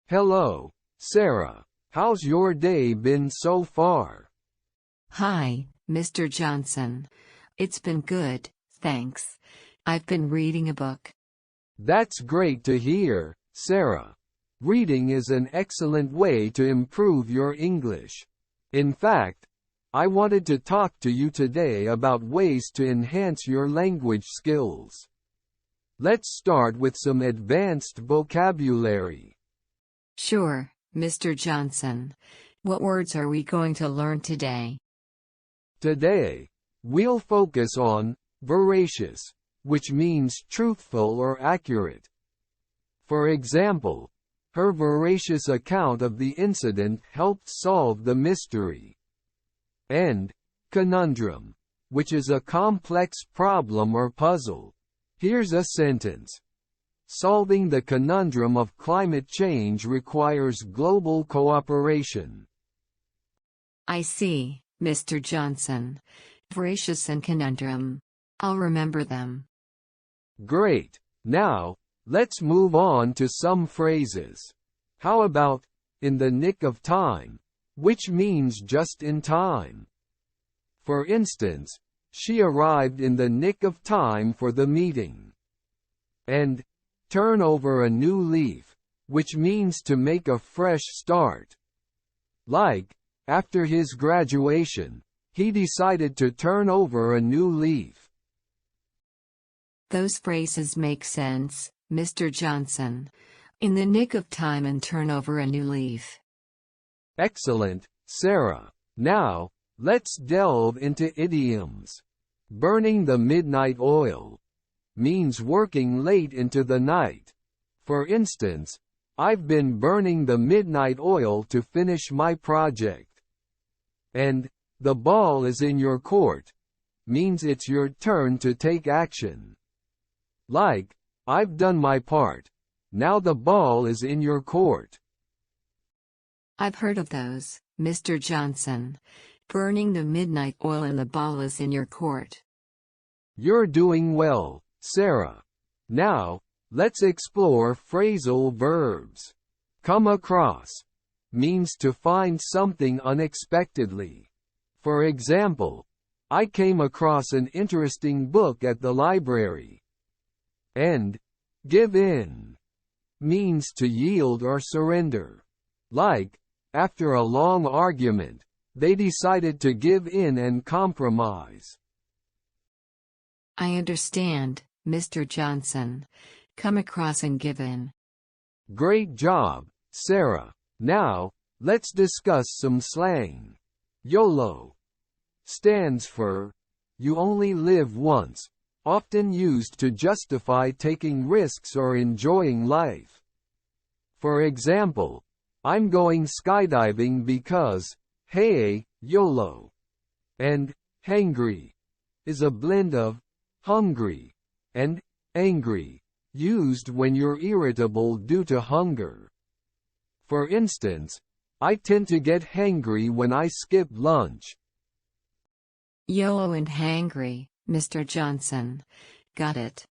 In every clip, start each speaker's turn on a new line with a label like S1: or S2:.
S1: Hello, Sarah. How's your day been so far?
S2: Hi, Mr. Johnson. It's been good, thanks. I've been reading a book.
S1: That's great to hear, Sarah. Reading is an excellent way to improve your English. In fact, I wanted to talk to you today about ways to enhance your language skills. Let's start with some advanced vocabulary.
S2: Sure, Mr. Johnson. What words are we going to learn today?
S1: Today, we'll focus on veracious, which means truthful or accurate. For example, her veracious account of the incident helped solve the mystery. And conundrum, which is a complex problem or puzzle. Here's a sentence. Solving the conundrum of climate change requires global cooperation.
S2: I see, Mr. Johnson. Veracious and conundrum. I'll remember them.
S1: Great. Now, let's move on to some phrases. How about, in the nick of time, which means just in time? For instance, she arrived in the nick of time for the meeting. And turn over a new leaf, which means to make a fresh start. Like, after his graduation, he decided to turn over a new leaf.
S2: Those phrases make sense, Mr. Johnson. In the nick of time and turn over a new leaf.
S1: Excellent, Sarah. Now, let's delve into idioms. Burning the midnight oil means working late into the night. For instance, I've been burning the midnight oil to finish my project. And the ball is in your court means it's your turn to take action. Like, I've done my part. Now the ball is in your court.
S2: I've heard of those, Mr. Johnson. Burning the midnight oil and the ball is in your court.
S1: You're doing well, Sarah. Now, let's explore phrasal verbs. Come across means to find something unexpectedly. For example, I came across an interesting book at the library. And give in means to yield or surrender. Like, after a long argument, they decided to give in and compromise.
S2: I understand, Mr. Johnson. Come across and give in.
S1: Great job, Sarah. Now, let's discuss some slang. YOLO stands for You Only Live Once, often used to justify taking risks or enjoying life. For example, I'm going skydiving because, hey, YOLO. And hangry is a blend of hungry and angry, used when you're irritable due to hunger. For instance, I tend to get hangry when I skip lunch.
S2: YOLO and hangry, Mr. Johnson. Got it.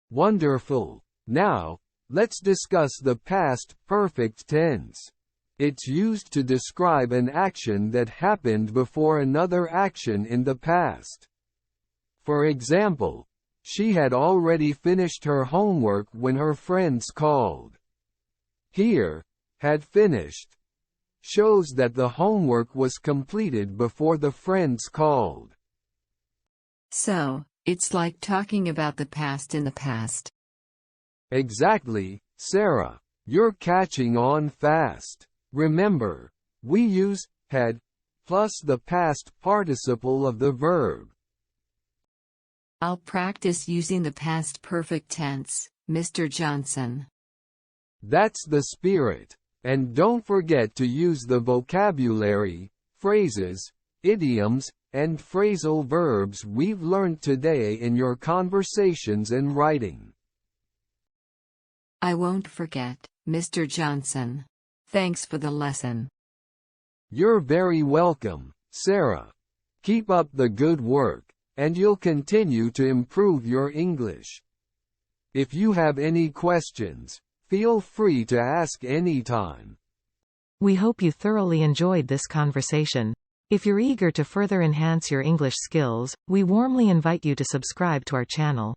S1: Wonderful. Now, let's discuss the past perfect tense. It's used to describe an action that happened before another action in the past. For example, she had already finished her homework when her friends called. Here, had finished shows that the homework was completed before the friends called.
S2: So, it's like talking about the past in the past.
S1: Exactly, Sarah. You're catching on fast. Remember, we use had plus the past participle of the verb.
S2: I'll practice using the past perfect tense, Mr. Johnson.
S1: That's the spirit. And don't forget to use the vocabulary, phrases, idioms, and phrasal verbs we've learned today in your conversations and writing.
S2: I won't forget, Mr. Johnson. Thanks for the lesson.
S1: You're very welcome, Sarah. Keep up the good work, and you'll continue to improve your English. If you have any questions, Feel free to ask anytime.
S3: We hope you thoroughly enjoyed this conversation. If you're eager to further enhance your English skills, we warmly invite you to subscribe to our channel.